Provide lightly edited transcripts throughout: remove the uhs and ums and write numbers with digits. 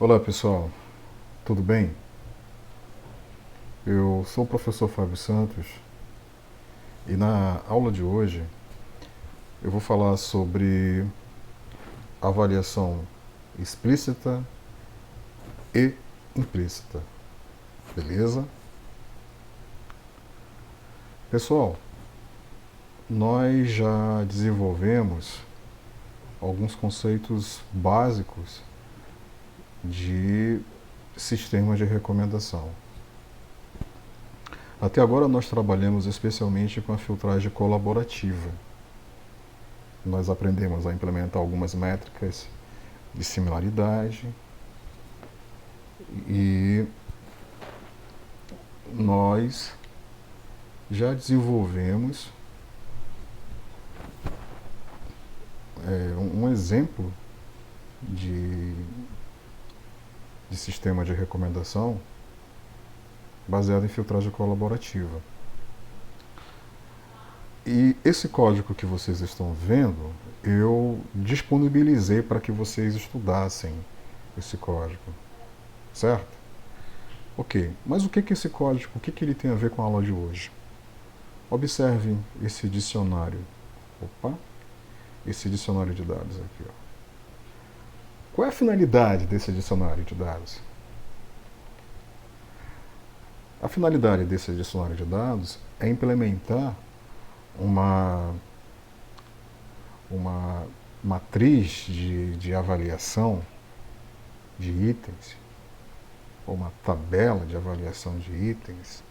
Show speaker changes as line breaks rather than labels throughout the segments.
Olá pessoal, tudo bem? Eu sou o professor Fábio Santos e na aula de hoje eu vou falar sobre avaliação explícita e implícita, beleza? Pessoal, nós já desenvolvemos alguns conceitos básicos de sistemas de recomendação. Até agora nós trabalhamos especialmente com a filtragem colaborativa. Nós aprendemos a implementar algumas métricas de similaridade e nós já desenvolvemos um exemplo de, de sistema de recomendação baseado em filtragem colaborativa. E esse código que vocês estão vendo, eu disponibilizei para que vocês estudassem esse código, certo? Ok, mas o que esse código, o que ele tem a ver com a aula de hoje? Observem esse dicionário. Opa, esse dicionário de dados aqui. Ó. Qual é a finalidade desse dicionário de dados? A finalidade desse dicionário de dados é implementar uma matriz de avaliação de itens, ou uma tabela de avaliação de itens,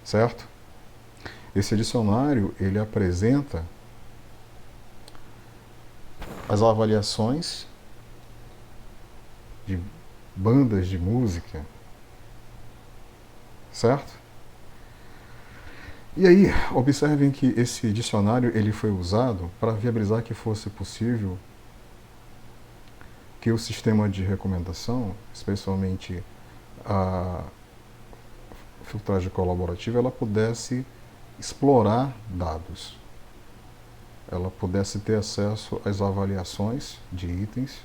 certo? Esse dicionário, ele apresenta as avaliações de bandas de música, certo? E aí, observem que esse dicionário ele foi usado para viabilizar que fosse possível que o sistema de recomendação, especialmente a filtragem colaborativa, ela pudesse explorar dados, ela pudesse ter acesso às avaliações de itens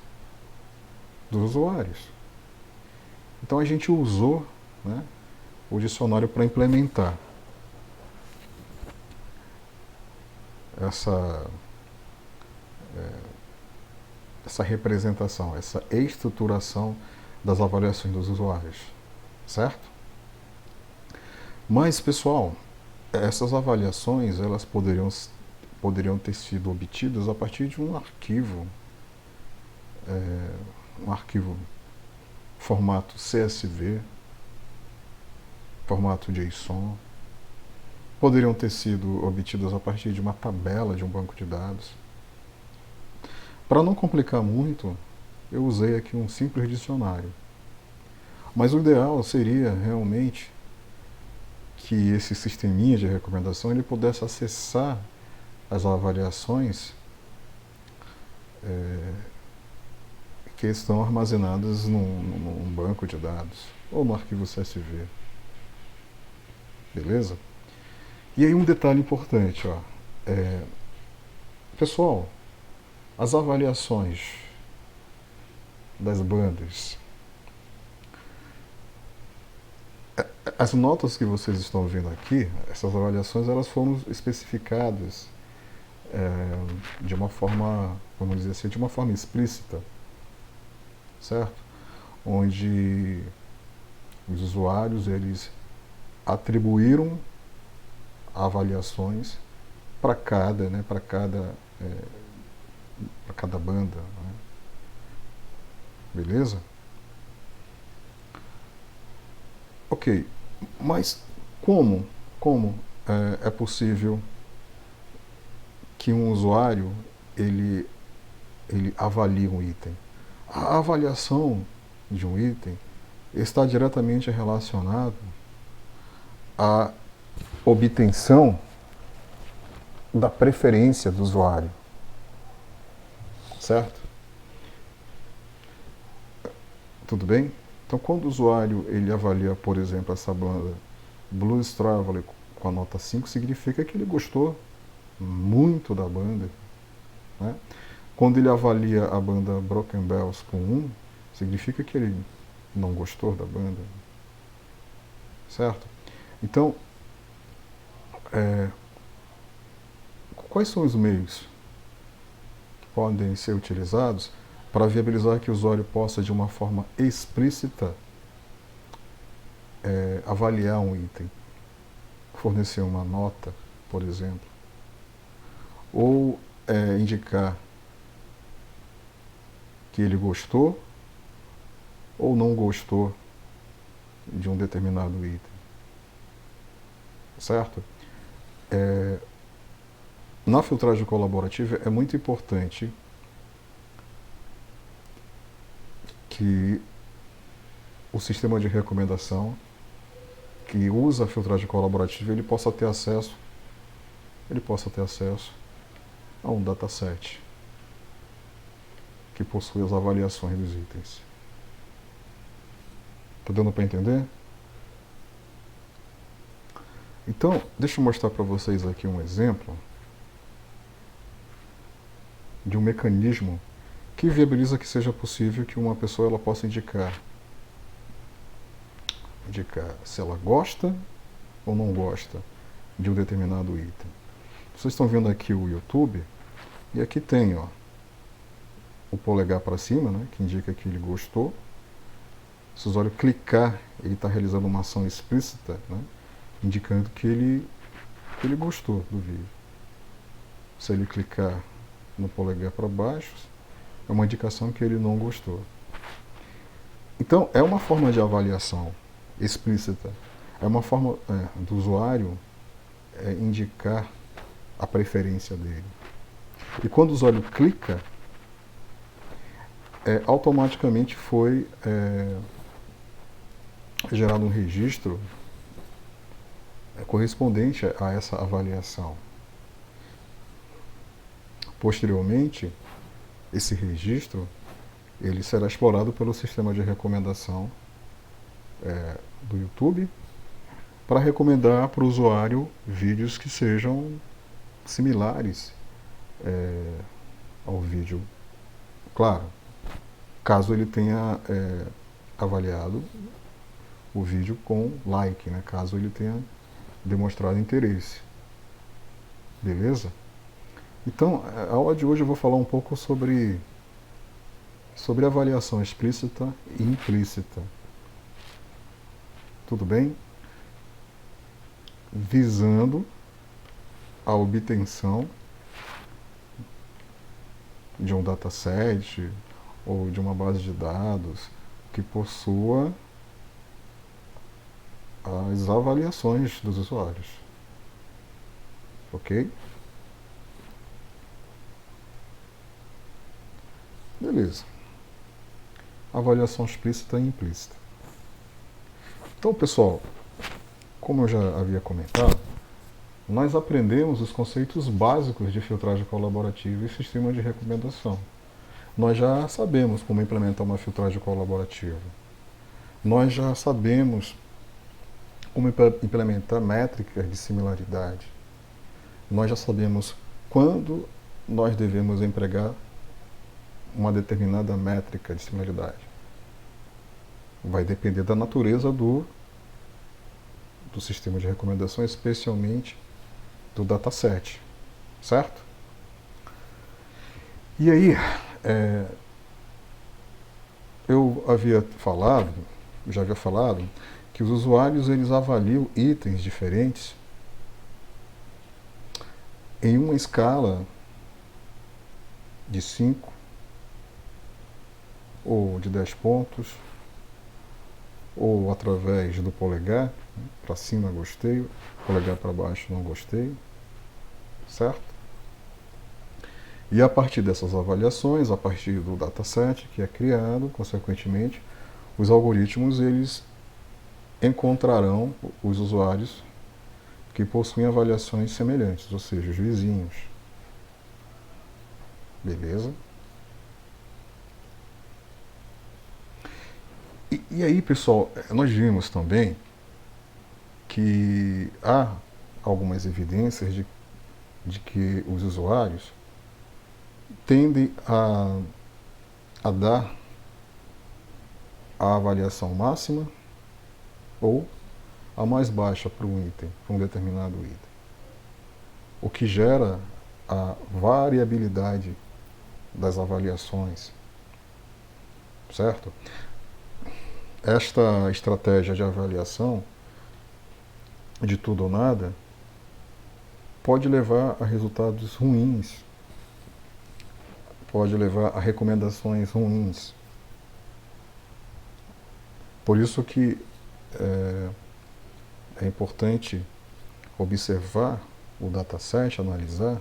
dos usuários. Então a gente usou, né, o dicionário para implementar essa representação, essa estruturação das avaliações dos usuários, certo? Mas, pessoal, essas avaliações elas poderiam ter sido obtidas a partir de um arquivo formato CSV, formato JSON, poderiam ter sido obtidas a partir de uma tabela de um banco de dados. Para não complicar muito, eu usei aqui um simples dicionário. Mas o ideal seria realmente que esse sisteminha de recomendação ele pudesse acessar as avaliações que estão armazenadas num banco de dados ou no arquivo CSV. Beleza? E aí um detalhe importante, ó. Pessoal, as avaliações das bandas, as notas que vocês estão vendo aqui, essas avaliações elas foram especificadas de uma forma, vamos dizer assim, de uma forma explícita, certo? Onde os usuários eles atribuíram avaliações para cada, né, para cada banda, né? Beleza? Ok, mas como é possível que um usuário ele avalie um item? A avaliação de um item está diretamente relacionado à obtenção da preferência do usuário, certo? Tudo bem? Então, quando o usuário ele avalia, por exemplo, essa banda Blues Traveler com a nota 5, significa que ele gostou muito da banda, né? Quando ele avalia a banda Broken Bells com 1, Significa que ele não gostou da banda, certo? Então, quais são os meios que podem ser utilizados para viabilizar que o usuário possa, de uma forma explícita, avaliar um item? Fornecer uma nota, por exemplo, ou indicar que ele gostou ou não gostou de um determinado item, certo? Na filtragem colaborativa é muito importante que o sistema de recomendação que usa a filtragem colaborativa ele possa ter acesso a um dataset que possui as avaliações dos itens. Está dando para entender? Então, deixa eu mostrar para vocês aqui um exemplo de um mecanismo que viabiliza que seja possível que uma pessoa ela possa indicar se ela gosta ou não gosta de um determinado item. Vocês estão vendo aqui o YouTube, e aqui tem o polegar para cima, né, que indica que ele gostou. Se o usuário clicar, ele está realizando uma ação explícita, né, indicando que ele gostou do vídeo. Se ele clicar no polegar para baixo, é uma indicação que ele não gostou. Então, é uma forma de avaliação explícita. É uma forma do usuário indicar a preferência dele. E quando o usuário clica, automaticamente foi gerado um registro correspondente a essa avaliação. Posteriormente, esse registro ele será explorado pelo sistema de recomendação do YouTube para recomendar para o usuário vídeos que sejam similares ao vídeo. Claro, caso ele tenha avaliado o vídeo com like, né? Caso ele tenha demonstrado interesse. Beleza? Então, a aula de hoje eu vou falar um pouco sobre avaliação explícita e implícita. Tudo bem? Visando a obtenção de um dataset ou de uma base de dados que possua as avaliações dos usuários. Ok? Beleza. Avaliação explícita e implícita. Então, pessoal, como eu já havia comentado, nós aprendemos os conceitos básicos de filtragem colaborativa e sistema de recomendação. Nós já sabemos como implementar uma filtragem colaborativa. Nós já sabemos como implementar métricas de similaridade. Nós já sabemos quando nós devemos empregar uma determinada métrica de similaridade. Vai depender da natureza do sistema de recomendação, especialmente do dataset, certo? E aí, já havia falado que os usuários eles avaliam itens diferentes em uma escala de 5 ou de 10 pontos, ou através do polegar, para cima gostei, polegar para baixo não gostei, certo? E a partir dessas avaliações, a partir do dataset que é criado, consequentemente, os algoritmos eles encontrarão os usuários que possuem avaliações semelhantes, ou seja, os vizinhos. Beleza? E aí, pessoal, nós vimos também que há algumas evidências de que os usuários tendem a dar a avaliação máxima ou a mais baixa para um item, para um determinado item. O que gera a variabilidade das avaliações, certo? Esta estratégia de avaliação de tudo ou nada pode levar a resultados ruins, pode levar a recomendações ruins. Por isso que é importante observar o dataset, analisar,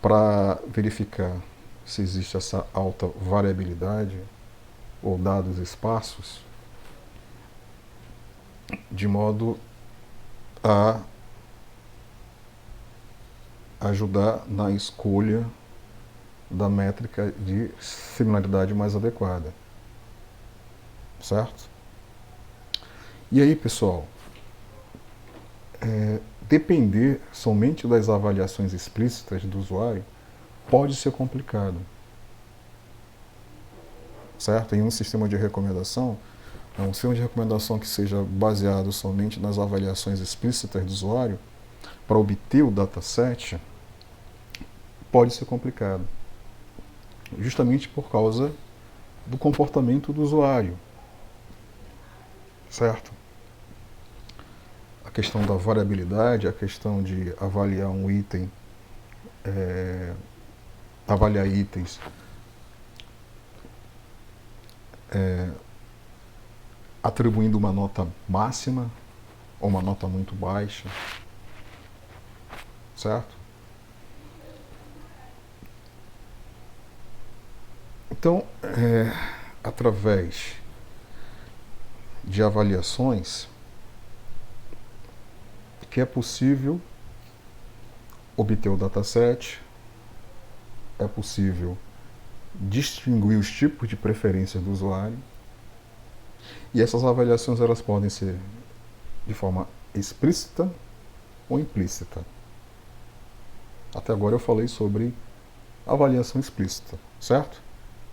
para verificar se existe essa alta variabilidade ou dados esparsos, de modo a ajudar na escolha da métrica de similaridade mais adequada. Certo? E aí, pessoal, depender somente das avaliações explícitas do usuário pode ser complicado. Certo? Em um sistema de recomendação, um sistema de recomendação que seja baseado somente nas avaliações explícitas do usuário, para obter o dataset, pode ser complicado. Justamente por causa do comportamento do usuário. Certo? A questão da variabilidade, a questão de avaliar um item, avaliar itens atribuindo uma nota máxima ou uma nota muito baixa, certo? Então, através de avaliações, que é possível obter o dataset, é possível distinguir os tipos de preferências do usuário, e essas avaliações elas podem ser de forma explícita ou implícita. Até agora eu falei sobre avaliação explícita, certo?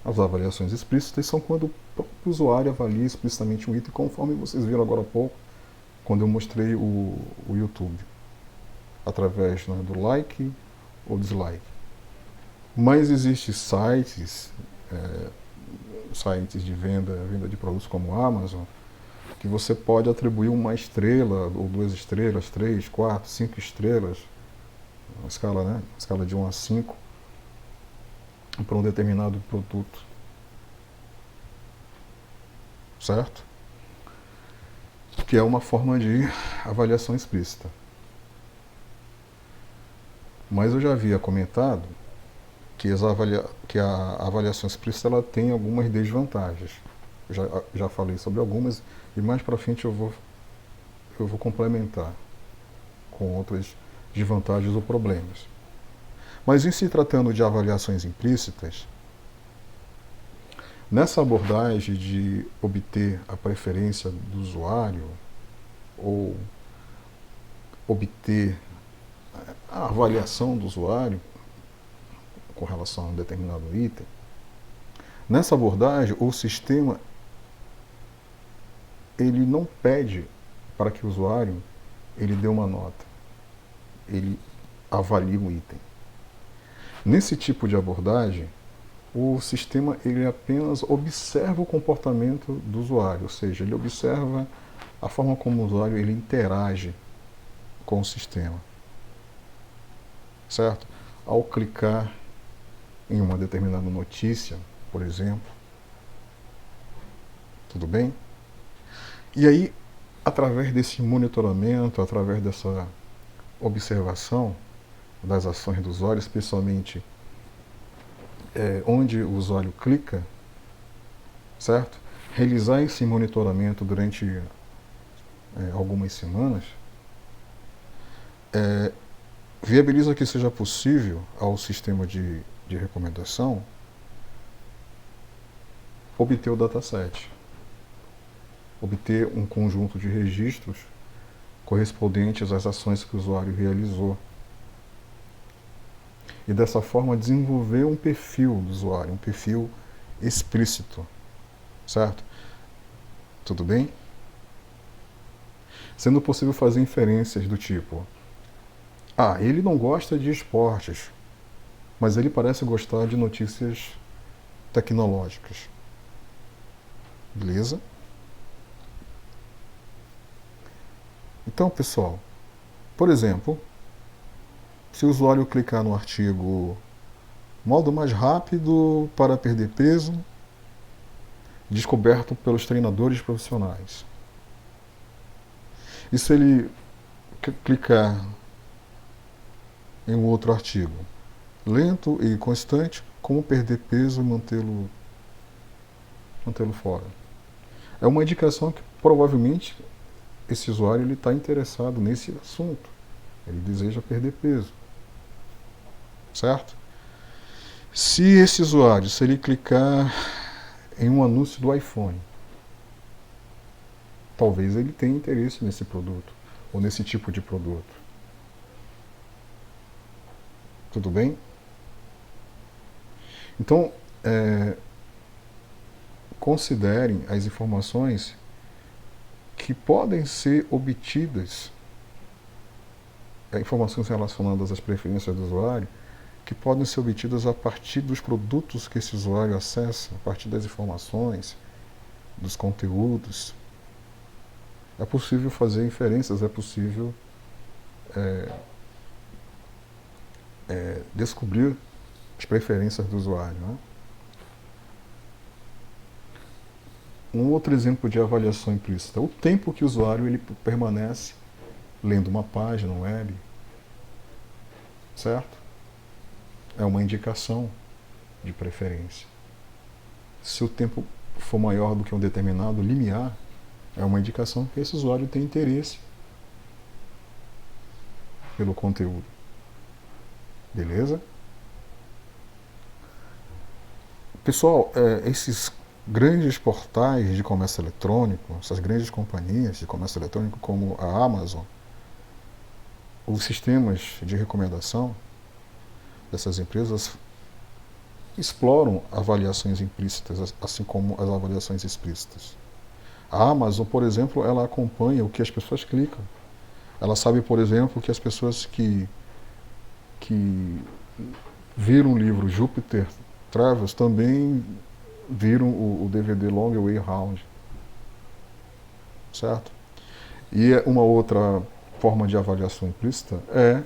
As avaliações explícitas são quando o próprio usuário avalia explicitamente um item, conforme vocês viram agora há pouco, quando eu mostrei o YouTube, através, né, do like ou dislike. Mas existem sites de venda de produtos como a Amazon, que você pode atribuir uma estrela, ou 2 estrelas, 3, 4, 5 estrelas, uma escala, né? Escala de 1 a 5, para um determinado produto. Certo? Que é uma forma de avaliação explícita. Mas eu já havia comentado que a avaliação explícita ela tem algumas desvantagens. Já falei sobre algumas e mais para frente eu vou complementar com outras desvantagens ou problemas. Mas em se tratando de avaliações implícitas, nessa abordagem de obter a preferência do usuário ou obter a avaliação do usuário com relação a um determinado item, nessa abordagem o sistema ele não pede para que o usuário ele dê uma nota, ele avalie um item. Nesse tipo de abordagem, o sistema ele apenas observa o comportamento do usuário, ou seja, ele observa a forma como o usuário ele interage com o sistema, certo? Ao clicar em uma determinada notícia, por exemplo, tudo bem? E aí, através desse monitoramento, através dessa observação das ações do usuário, especialmente onde o usuário clica, certo? Realizar esse monitoramento durante algumas semanas, viabiliza que seja possível ao sistema de recomendação obter o dataset, obter um conjunto de registros correspondentes às ações que o usuário realizou. E dessa forma desenvolver um perfil do usuário, um perfil explícito. certo? Tudo bem? Sendo possível fazer inferências do tipo: ah, ele não gosta de esportes, mas ele parece gostar de notícias tecnológicas. Beleza? Então, pessoal, por exemplo, se o usuário clicar no artigo modo mais rápido para perder peso, descoberto pelos treinadores profissionais. E se ele clicar em um outro artigo, lento e constante, como perder peso e mantê-lo fora. É uma indicação que provavelmente esse usuário está interessado nesse assunto. Ele deseja perder peso. Certo? Se esse usuário, se ele clicar em um anúncio do iPhone, talvez ele tenha interesse nesse produto, ou nesse tipo de produto. Tudo bem? Então, considerem as informações que podem ser obtidas, informações relacionadas às preferências do usuário, que podem ser obtidas a partir dos produtos que esse usuário acessa, a partir das informações, dos conteúdos. É possível fazer inferências, é possível descobrir as preferências do usuário. Né? Um outro exemplo de avaliação implícita: o tempo que o usuário ele permanece lendo uma página web, certo? É uma indicação de preferência. Se o tempo for maior do que um determinado limiar, é uma indicação que esse usuário tem interesse pelo conteúdo. Beleza? Pessoal, esses grandes portais de comércio eletrônico, essas grandes companhias de comércio eletrônico como a Amazon, os sistemas de recomendação dessas empresas exploram avaliações implícitas, assim como as avaliações explícitas. A Amazon, por exemplo, ela acompanha o que as pessoas clicam. Ela sabe, por exemplo, que as pessoas que viram o livro Júpiter Travels também viram o DVD Long Way Round. Certo? E uma outra forma de avaliação implícita é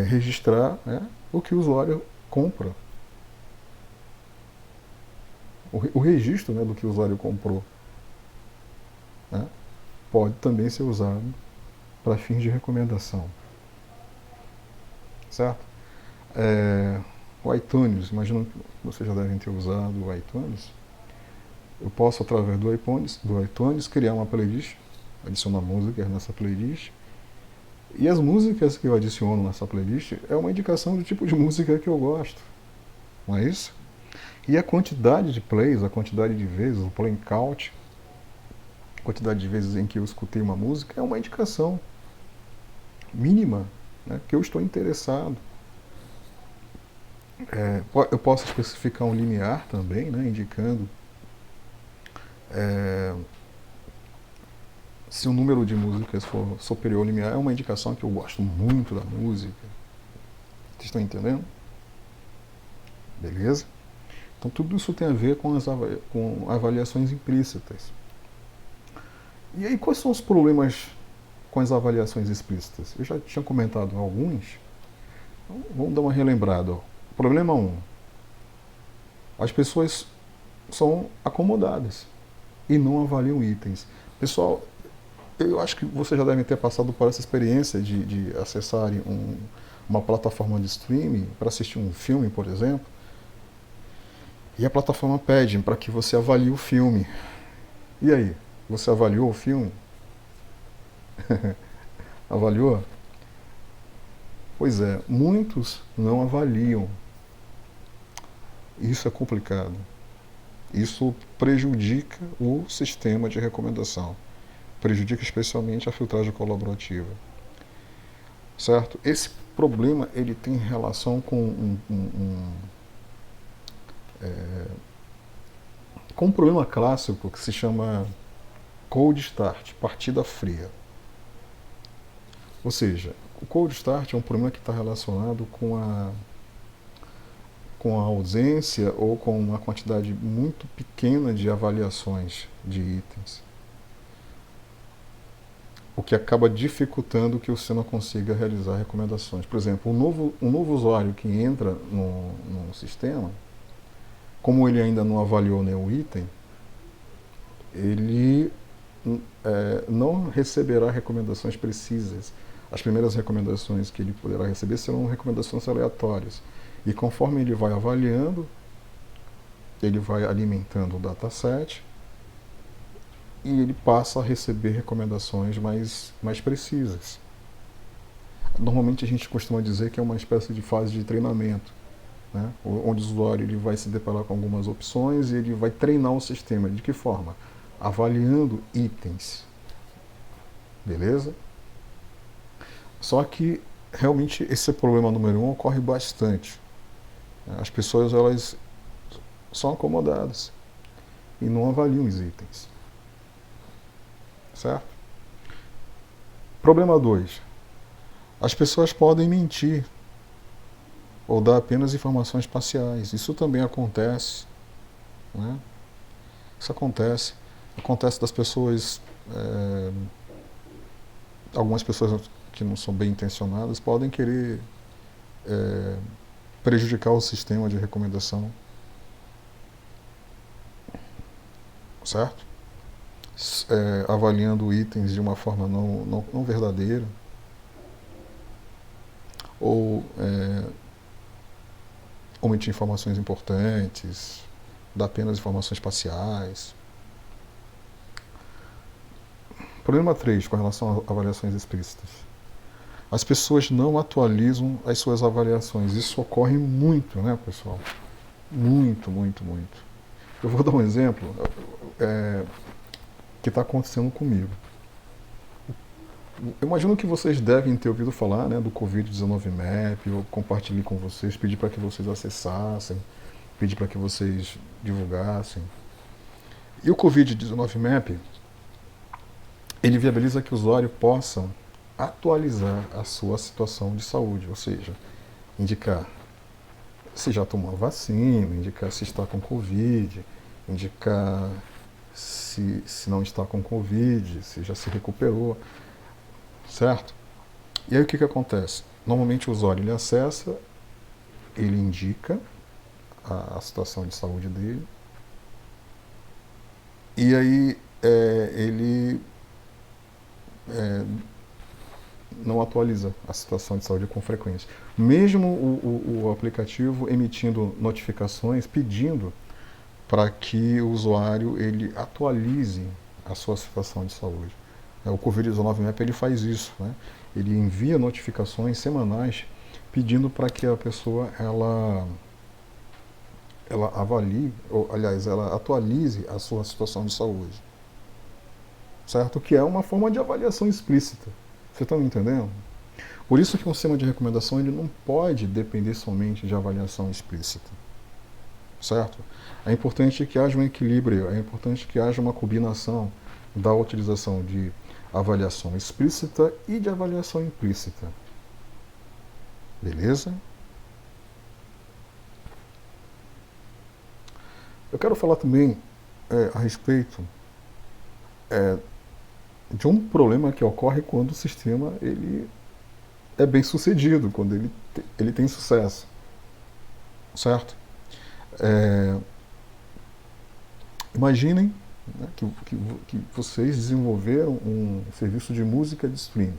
registrar, né, o que o usuário compra. O registro, né, do que o usuário comprou, né, pode também ser usado para fins de recomendação. Certo? O iTunes, imagino que vocês já devem ter usado o iTunes. Eu posso, através do iTunes criar uma playlist, adicionar músicas nessa playlist. E as músicas que eu adiciono nessa playlist é uma indicação do tipo de música que eu gosto. Não é isso? E a quantidade de plays, a quantidade de vezes, o play count, a quantidade de vezes em que eu escutei uma música é uma indicação mínima, né, que eu estou interessado. Eu posso especificar um limiar também, né, indicando se o número de músicas for superior ao limiar, é uma indicação que eu gosto muito da música. Vocês estão entendendo? Beleza? Então tudo isso tem a ver com avaliações implícitas. E aí, quais são os problemas com as avaliações explícitas? Eu já tinha comentado alguns. Então, vamos dar uma relembrada. Problema 1. As pessoas são acomodadas e não avaliam itens. Pessoal, eu acho que vocês já devem ter passado por essa experiência de acessarem uma plataforma de streaming para assistir um filme, por exemplo, e a plataforma pede para que você avalie o filme. E aí? Você avaliou o filme? Avaliou? Pois é, muitos não avaliam. Isso é complicado. Isso prejudica o sistema de recomendação. Prejudica especialmente a filtragem colaborativa. Certo? Esse problema ele tem relação com com um problema clássico que se chama cold start, partida fria. Ou seja, o cold start é um problema que está relacionado com a ausência ou com uma quantidade muito pequena de avaliações de itens, o que acaba dificultando que você não consiga realizar recomendações. Por exemplo, um novo usuário que entra no sistema, como ele ainda não avaliou nenhum item, ele não receberá recomendações precisas. As primeiras recomendações que ele poderá receber serão recomendações aleatórias. E conforme ele vai avaliando, ele vai alimentando o dataset e ele passa a receber recomendações mais precisas. Normalmente a gente costuma dizer que é uma espécie de fase de treinamento, né? Onde o usuário ele vai se deparar com algumas opções e ele vai treinar o sistema. De que forma? Avaliando itens. Beleza? Só que realmente esse problema número 1 ocorre bastante. As pessoas elas são acomodadas e não avaliam os itens. Certo? Problema 2. As pessoas podem mentir ou dar apenas informações parciais. Isso também acontece. Né? Isso acontece. Acontece das pessoas... algumas pessoas que não são bem intencionadas podem querer prejudicar o sistema de recomendação. Certo? Avaliando itens de uma forma não verdadeira. Ou omitir informações importantes, dar apenas informações parciais. Problema 3, com relação a avaliações explícitas. As pessoas não atualizam as suas avaliações. Isso ocorre muito, né, pessoal? Muito, muito, muito. Eu vou dar um exemplo que está acontecendo comigo. Eu imagino que vocês devem ter ouvido falar, né, do Covid-19 Map. Eu compartilhei com vocês, pedi para que vocês acessassem, pedi para que vocês divulgassem. E o Covid-19 Map, ele viabiliza que o usuário possa atualizar a sua situação de saúde, ou seja, indicar se já tomou a vacina, indicar se está com Covid, indicar se não está com Covid, se já se recuperou, certo? E aí o que acontece? Normalmente o usuário ele acessa, ele indica a situação de saúde dele, e aí ele não atualiza a situação de saúde com frequência. Mesmo o aplicativo emitindo notificações pedindo para que o usuário ele atualize a sua situação de saúde. O Covid-19 Map ele faz isso, né? Ele envia notificações semanais pedindo para que a pessoa ela avalie, ou aliás, ela atualize a sua situação de saúde. Certo? Que é uma forma de avaliação explícita. Vocês estão me entendendo? Por isso que um sistema de recomendação ele não pode depender somente de avaliação explícita. Certo? É importante que haja um equilíbrio, é importante que haja uma combinação da utilização de avaliação explícita e de avaliação implícita. Beleza? Eu quero falar também a respeito de um problema que ocorre quando o sistema ele é bem sucedido, quando ele tem sucesso. Certo? Imaginem, né, que vocês desenvolveram um serviço de música de streaming.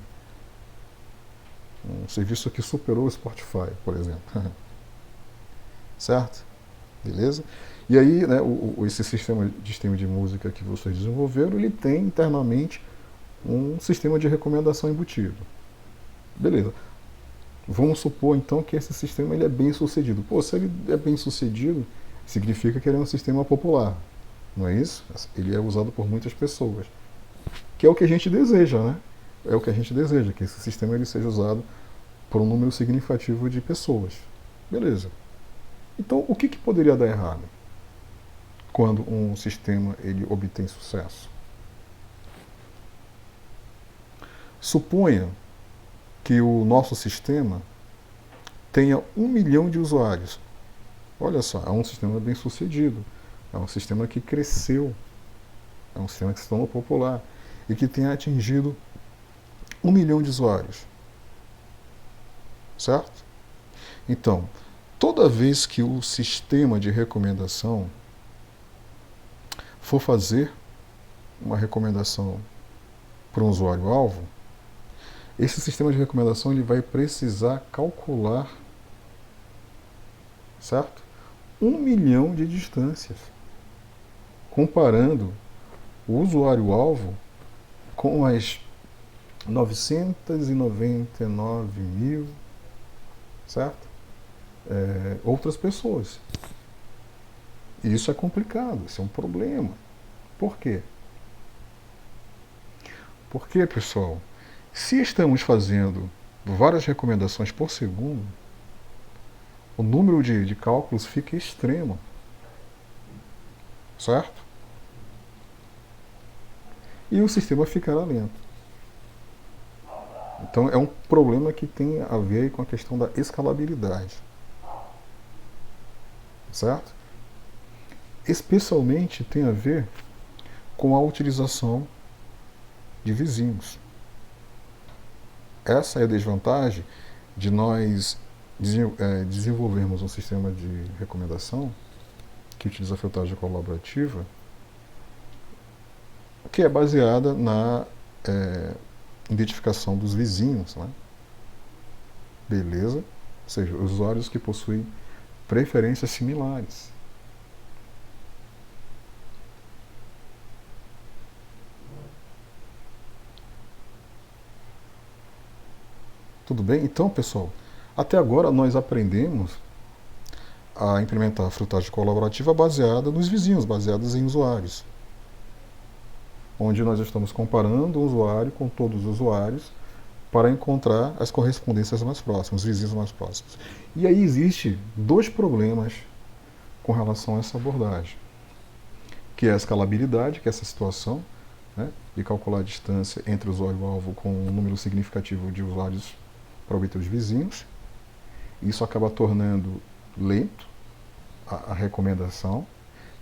Um serviço que superou o Spotify, por exemplo. Certo? Beleza? E aí, né, esse sistema de streaming de música que vocês desenvolveram, ele tem internamente um sistema de recomendação embutido. Beleza. Vamos supor, então, que esse sistema ele é bem sucedido. Pô, se ele é bem sucedido, significa que ele é um sistema popular. Não é isso? Ele é usado por muitas pessoas. Que é o que a gente deseja, né? É o que a gente deseja, que esse sistema ele seja usado por um número significativo de pessoas. Beleza. Então, o que poderia dar errado quando um sistema ele obtém sucesso? Suponha que o nosso sistema tenha 1 milhão de usuários. Olha só, é um sistema bem sucedido, é um sistema que cresceu, é um sistema que se tornou popular e que tenha atingido 1 milhão de usuários. Certo? Então, toda vez que o sistema de recomendação for fazer uma recomendação para um usuário-alvo, esse sistema de recomendação ele vai precisar calcular, certo? 1 milhão de distâncias, comparando o usuário-alvo com as 999 mil, certo? Outras pessoas. E isso é complicado, isso é um problema. Por quê? Porque, pessoal, se estamos fazendo várias recomendações por segundo, o número de cálculos fica extremo. Certo? E o sistema ficará lento. Então é um problema que tem a ver com a questão da escalabilidade. Certo? Especialmente tem a ver com a utilização de vizinhos. Essa é a desvantagem de nós desenvolvermos um sistema de recomendação que utiliza a filtragem colaborativa, que é baseada na identificação dos vizinhos, né? Beleza? Ou seja, usuários que possuem preferências similares. Tudo bem? Então, pessoal, até agora nós aprendemos a implementar a filtragem colaborativa baseada nos vizinhos, baseados em usuários, onde nós estamos comparando o usuário com todos os usuários para encontrar as correspondências mais próximas, os vizinhos mais próximos. E aí existe dois problemas com relação a essa abordagem, que é a escalabilidade, que é essa situação, né, de calcular a distância entre o usuário-alvo com um número significativo de usuários para obter os vizinhos. Isso acaba tornando lento a recomendação.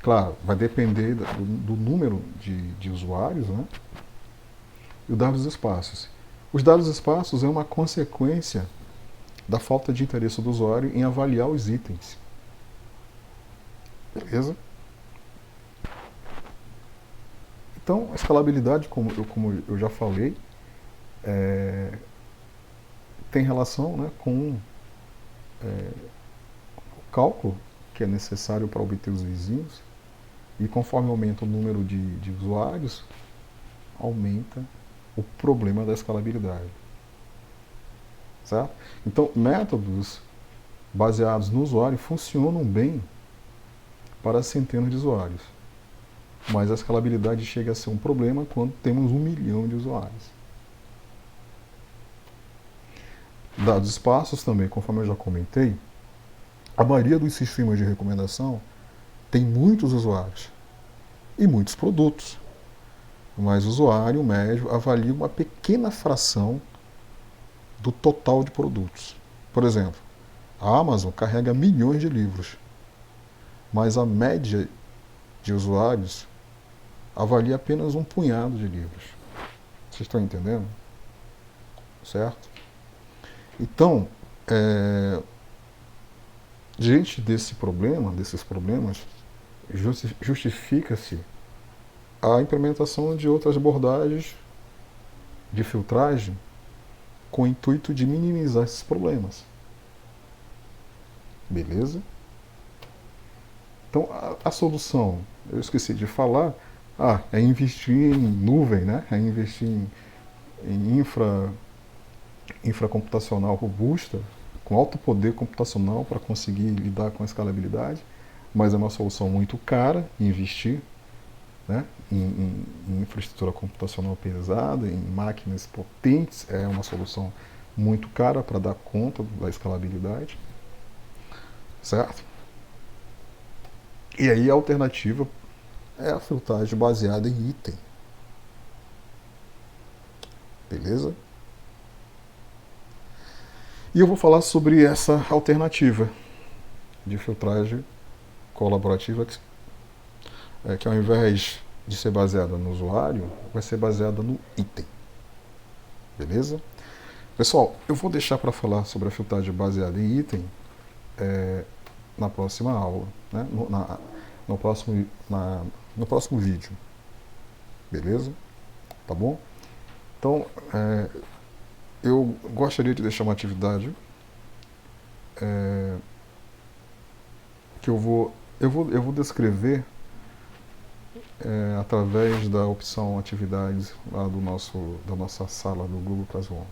Claro, vai depender do número de usuários, né? E o dados espaços. Os dados espaços é uma consequência da falta de interesse do usuário em avaliar os itens. Beleza? Então, a escalabilidade, como eu já falei, tem relação, né, com o cálculo que é necessário para obter os vizinhos, e conforme aumenta o número de usuários, aumenta o problema da escalabilidade. Certo? Então, métodos baseados no usuário funcionam bem para centenas de usuários, mas a escalabilidade chega a ser um problema quando temos 1 milhão de usuários. Dados esparsos também, conforme eu já comentei, a maioria dos sistemas de recomendação tem muitos usuários e muitos produtos, mas o usuário médio avalia uma pequena fração do total de produtos. Por exemplo, a Amazon carrega milhões de livros, mas a média de usuários avalia apenas um punhado de livros. Vocês estão entendendo? Certo? Então, diante desses problemas, justifica-se a implementação de outras abordagens de filtragem com o intuito de minimizar esses problemas. Beleza? Então, a solução, eu esqueci de falar, é investir em nuvem, né? É investir em infra computacional robusta, com alto poder computacional para conseguir lidar com a escalabilidade, mas é uma solução muito cara investir, né, em infraestrutura computacional pesada, em máquinas potentes, é uma solução muito cara para dar conta da escalabilidade, certo? E aí a alternativa é a filtragem baseada em item. Beleza? E eu vou falar sobre essa alternativa de filtragem colaborativa que ao invés de ser baseada no usuário, vai ser baseada no item. Beleza? Pessoal, eu vou deixar para falar sobre a filtragem baseada em item na próxima aula, né? No próximo vídeo. Beleza? Tá bom? Então, eu gostaria de deixar uma atividade que eu vou descrever através da opção atividades lá da nossa sala do Google Classroom.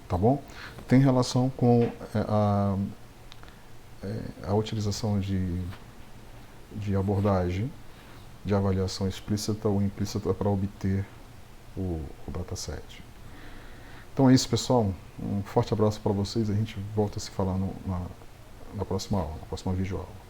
Tá bom? Tem relação com a utilização de abordagem de avaliação explícita ou implícita para obter o dataset. Então é isso, pessoal. Um forte abraço para vocês. A gente volta a se falar na próxima aula, na próxima videoaula.